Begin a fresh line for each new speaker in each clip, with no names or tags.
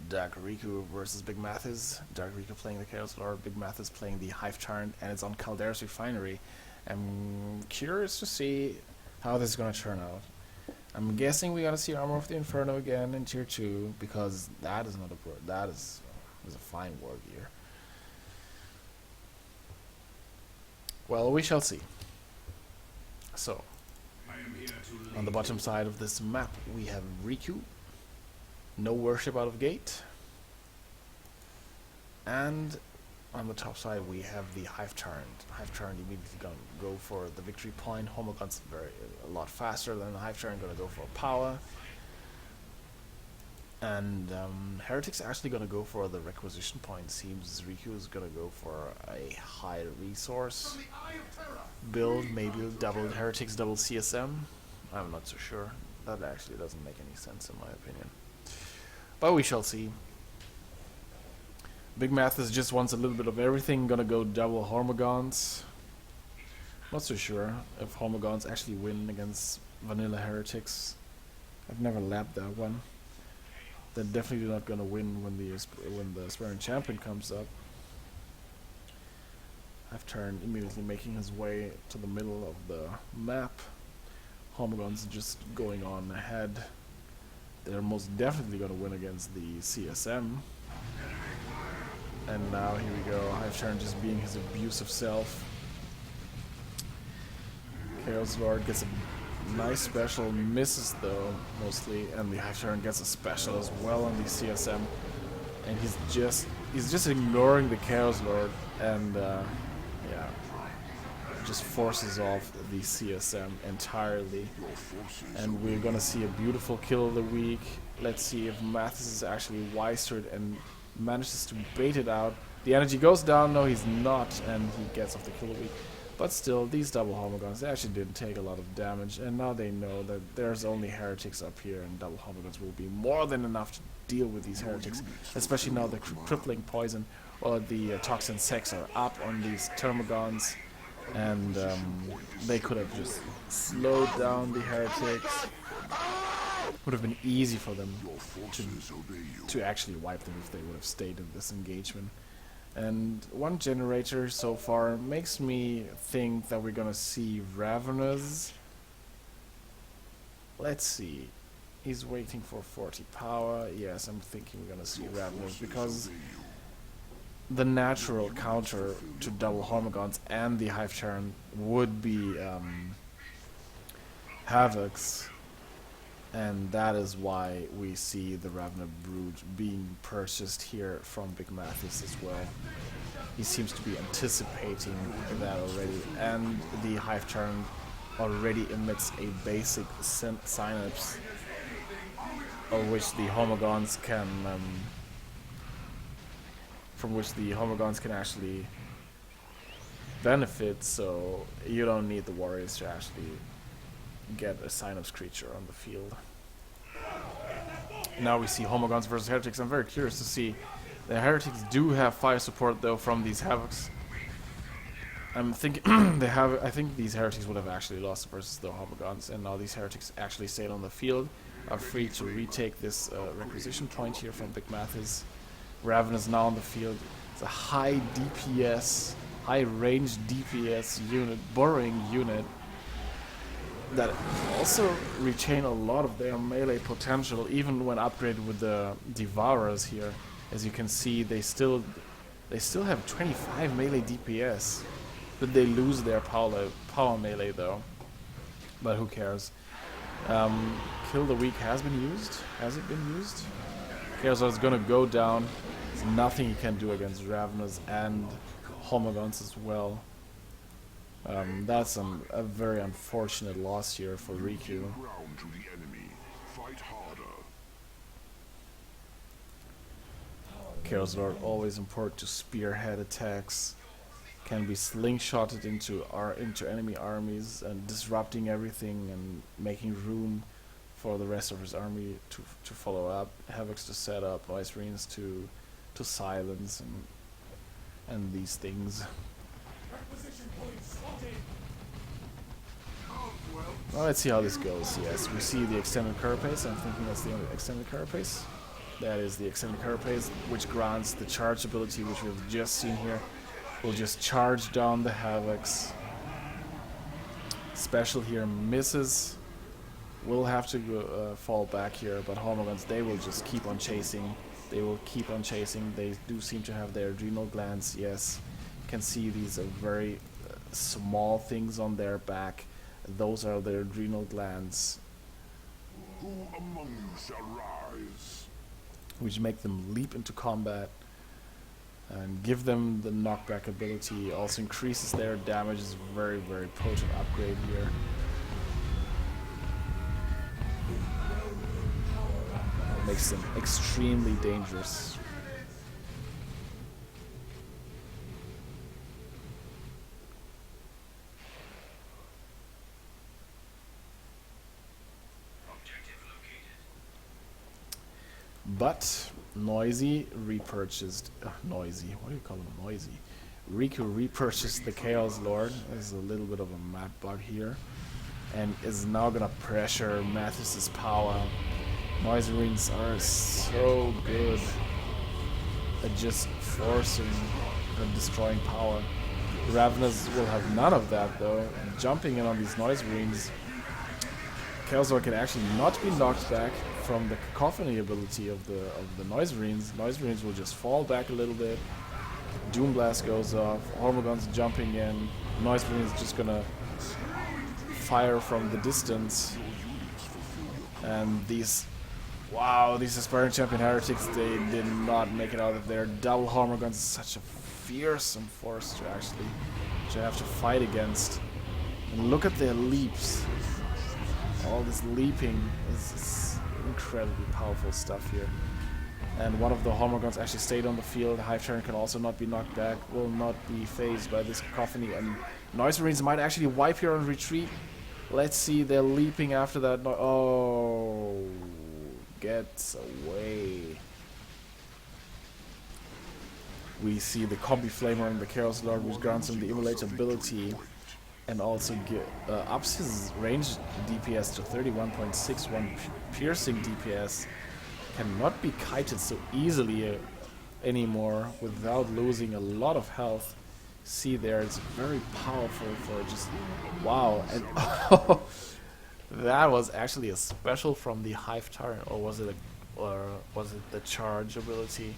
Dark Riku versus Big Mathis. Dark Riku playing the Chaos Lord, Big Mathis playing the Hive Tyrant, and it's on Caldera's Refinery. I'm curious to see how this is going to turn out. I'm guessing we're going to see Armor of the Inferno again in Tier 2, because that is not a word. That is a fine word here. Well, we shall see. So, on the bottom side of this map, we have Riku. No worship out of gate. And on the top side, we have the Hive Tyrant. Hive Tyrant immediately gonna go for the victory point. Homogon's a lot faster than the Hive Tyrant, gonna go for power. And Heretic's actually gonna go for the requisition point. Seems Riku is gonna go for a high resource build, maybe double Heretic's, double CSM. I'm not so sure. That actually doesn't make any sense in my opinion. But we shall see. Big Mathis just wants a little bit of everything. Gonna go double Hormigons. Not so sure if Hormigons actually win against vanilla Heretics. I've never labbed that one. They're definitely not gonna win when the Aspiring Champion comes up. I've turned immediately making his way to the middle of the map. Hormigons just going on ahead. They're most definitely gonna win against the CSM. And now here we go, Hive Tyrant just being his abusive self. Chaos Lord gets a nice special, misses though, mostly, and the Hive Tyrant gets a special as well on the CSM. And he's just ignoring the Chaos Lord, and yeah, just forces off the CSM entirely. And we're gonna see a beautiful kill of the week. Let's see if Mathis is actually wise to it and manages to bait it out. The energy goes down, no he's not, and he gets off the kill of the week. But still, these double Homogons, they actually didn't take a lot of damage, and now they know that there's only Heretics up here, and double Homogons will be more than enough to deal with these Heretics, especially now the crippling poison or the toxin sex are up on these Termagons, and they could have just slowed down the Heretics. Would have been easy for them to actually wipe them if they would have stayed in this engagement. And one generator so far makes me think that we're gonna see Ravenous. Let's see. He's waiting for 40 power. Yes, I'm thinking we're gonna see Ravenous, because the natural counter to double Hormigons and the Hive Tyrant would be Havocs. And that is why we see the Ravenous Brood being purchased here from Big Mathis as well. He seems to be anticipating that already, and the Hive Tyrant already emits a basic synapse, of which the Homogons can, from which the Homogons can actually benefit. So you don't need the warriors to actually get a Synapse creature on the field. Now we see Homogons versus Heretics. I'm very curious to see. The Heretics do have fire support though from these Havocs. I'm thinking I think these Heretics would have actually lost versus the Homogons, and now these Heretics actually stayed on the field, are free to retake this requisition point here from Big Mathis. Raven is now on the field. It's a high DPS, high range DPS unit, burrowing unit, that also retain a lot of their melee potential, even when upgraded with the Devourers here. As you can see, they still have 25 melee DPS, but they lose their power melee though. But who cares? Kill the week has been used. Has it been used? Chaos is gonna go down. There's nothing he can do against Ravenous and Homogons as well. That's a very unfortunate loss here for Riku. Chaos Lord always important to spearhead attacks. Can be slingshotted into enemy armies and disrupting everything and making room for the rest of his army to follow up. Havocs to set up, Ice Marines to silence and these things. Well, let's see how this goes. Yes, we see the extended carapace. I'm thinking that's the extended carapace. That is the extended carapace, which grants the charge ability, which we've just seen here. Will just charge down the Havocs. Special here misses. Will have to fall back here, but Hormagaunts, they will just keep on chasing. They will keep on chasing. They do seem to have their adrenal glands, yes. You can see these are very small things on their back. Those are their adrenal glands.
Who among you shall rise?
Which make them leap into combat and give them the knockback ability. Also increases their damage. Is a very, very potent upgrade here. Makes them extremely dangerous. But Noisy repurchased. Noisy. What do you call him? Noisy. Riku repurchased the Chaos Lord. There's a little bit of a map bug here. And is now gonna pressure Mathis' power. Noise Rings are so good at just forcing and destroying power. Ravenous will have none of that though. Jumping in on these Noise Rings, Chaos Lord can actually not be knocked back from the cacophony ability of the Noise Rings. Noise Rings will just fall back a little bit. Doom Blast goes off. Hormagaun's jumping in. Noise Rings is just gonna fire from the distance. And these, wow, these Aspiring Champion Heretics, they did not make it out of there. Double Hormagaunts is such a fearsome force to actually have to fight against. And look at their leaps. All this leaping is incredibly powerful stuff here. And one of the Hormagaunts actually stayed on the field. Hive Terran can also not be knocked back, will not be phased by this cacophony. And Noise Marines might actually wipe here on retreat. Let's see, they're leaping after that. Oh, gets away. We see the Combi Flamer and the Chaos Lord, which grants him the Immolate ability and also ups his range DPS to 31.61 piercing DPS. Cannot be kited so easily anymore without losing a lot of health. See there, it's very powerful for just wow. And that was actually a special from the Hive Tyrant, or was it the charge ability?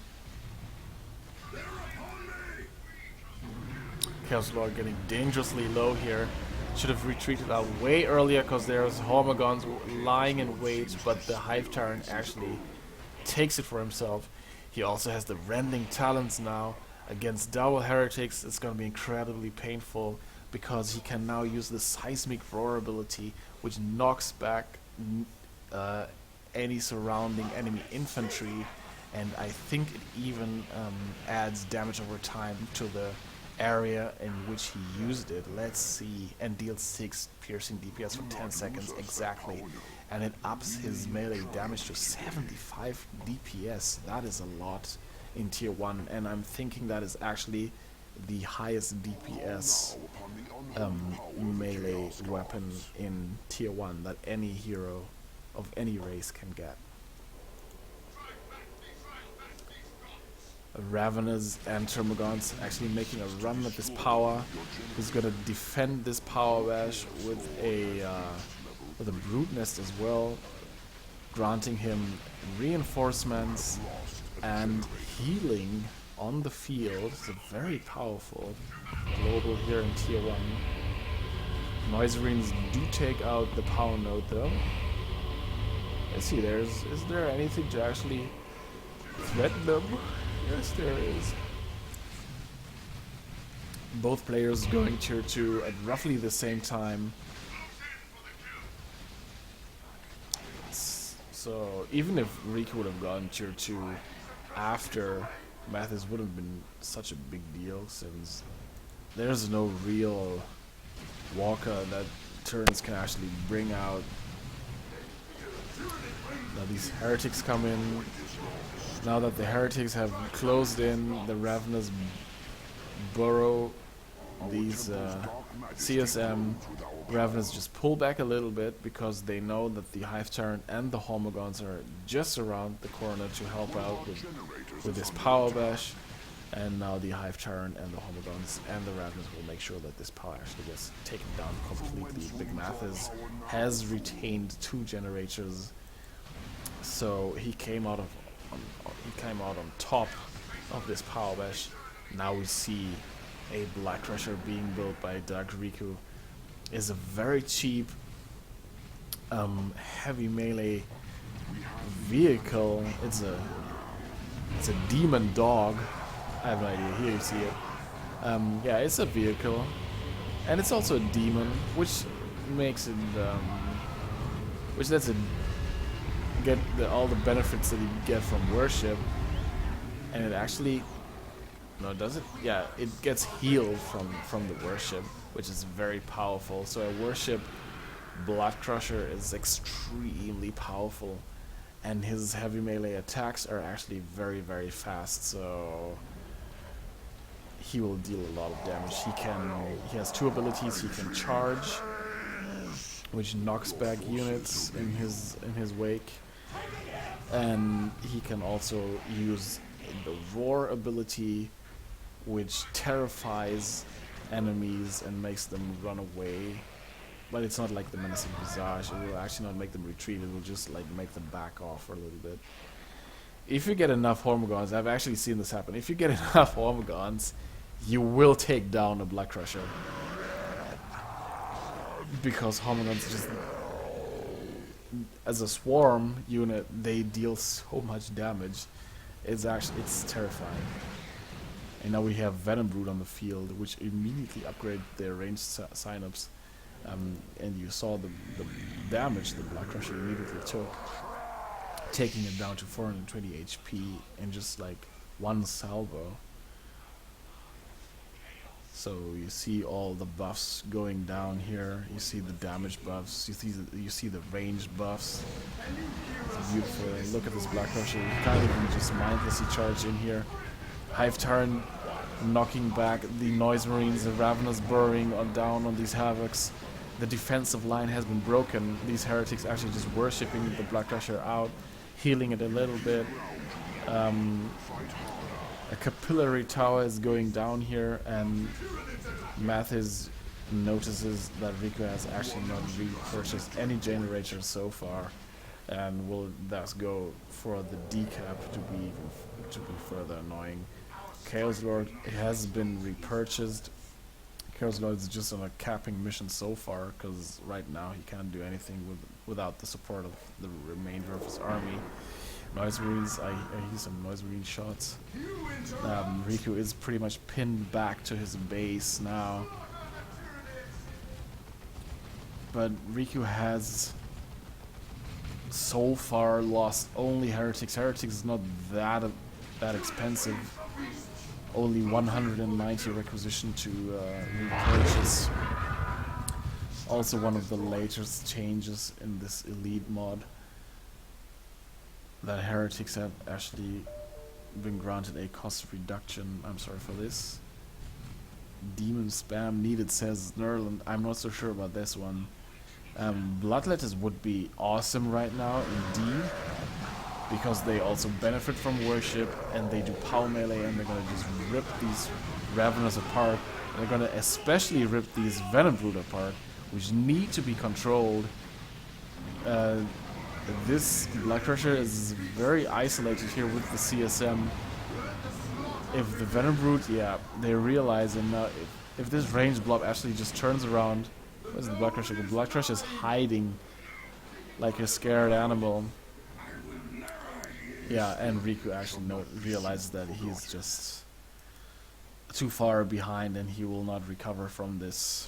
Chaos Lord getting dangerously low here. Should have retreated out way earlier because there's Hormagaunts lying in wait, but the Hive Tyrant actually takes it for himself. He also has the Rending Talons now. Against double Heretics, it's going to be incredibly painful because he can now use the Seismic Roar ability, which knocks back any surrounding enemy infantry, and I think it even adds damage over time to the area in which he used it. Let's see. And deals 6 piercing DPS for 10 seconds exactly. And it ups his melee damage to 75 DPS. That is a lot in tier 1, and I'm thinking that is actually the highest DPS melee weapon in tier 1 that any hero of any race can get. Ravenous and Termagants actually making a run at this power. He's gonna defend this power bash with a Brood Nest as well, granting him reinforcements and healing on the field. It's a very powerful global here in tier 1. Noise Marines do take out the power node though. Let's see, is there anything to actually threaten them? Yes, there is. Both players going tier 2 at roughly the same time. So even if Riku would have gone tier 2 after, Mathis wouldn't have been such a big deal, since there's no real walker that turns can actually bring out. Now these heretics come in. Now that the heretics have closed in, the Ravenous burrow these CSM Ravenous just pull back a little bit because they know that the Hive Tyrant and the Hormagaunts are just around the corner to help out with this power bash. And now the Hive Tyrant and the Hormagaunts and the Ravenous will make sure that this power actually gets taken down completely. Big Mathis has retained 2 generators, so he came out on top of this power bash. Now we see a Black Crusher being built by Dark Riku. Is a very cheap heavy melee vehicle. It's a demon dog. I have no idea. Here you see it. Yeah, it's a vehicle, and it's also a demon, which makes it which lets it get all the benefits that you get from worship. And it actually, no, does it? Yeah, it gets healed from the worship, which is very powerful. So a worship Blood Crusher is extremely powerful, and his heavy melee attacks are actually very, very fast. So he will deal a lot of damage. He has 2 abilities. He can charge, which knocks back units in his wake, and he can also use the roar ability, which terrifies enemies and makes them run away. But it's not like the menacing visage. It will actually not make them retreat. It will just like make them back off for a little bit. If you get enough Hormagaunts, I've actually seen this happen. If you get enough Hormagaunts, you will take down a Blood Crusher, because Hormagaunts just, as a swarm unit, they deal so much damage. It's terrifying. And now we have Venom Brood on the field, which immediately upgrade their ranged signups. And you saw the damage the Black Crusher immediately took, taking it down to 420 HP in just like one salvo. So you see all the buffs going down here. You see the damage buffs. You see the range buffs. It's beautiful. And look at this Black Crusher. You can't even just mindlessly charge in here. Hive Tyrant knocking back the Noise Marines. The Ravenous burrowing down on these Havocs. The defensive line has been broken. These heretics actually just worshipping the Black Crusher out, healing it a little bit. A capillary tower is going down here, and Mathis notices that Riku has actually not repurchased any generators so far, and will thus go for the decap to be further annoying. Chaos Lord has been repurchased. Chaos Lord is just on a capping mission so far, because right now he can't do anything without the support of the remainder of his army. Noise Marines, I hear some Noise Marine shots. Riku is pretty much pinned back to his base now. But Riku has so far lost only Heretics. Heretics is not that expensive. Only 190 requisition to repurchase. Also one of the latest changes in this Elite mod, that Heretics have actually been granted a cost reduction. I'm sorry for this. Demon spam needed, says Nerland. I'm not so sure about this one. Bloodletters would be awesome right now, indeed, because they also benefit from worship, and they do power melee, and they're gonna just rip these Ravenous apart. And they're gonna especially rip these Venom Brood apart, which need to be controlled. This Black Crusher is very isolated here with the CSM. If the Venom Brood, yeah, they realize, and if this ranged blob actually just turns around, where's the Black Crusher? The Black Crusher is hiding like a scared animal. Yeah, and Riku actually realizes that he's just too far behind, and he will not recover from this.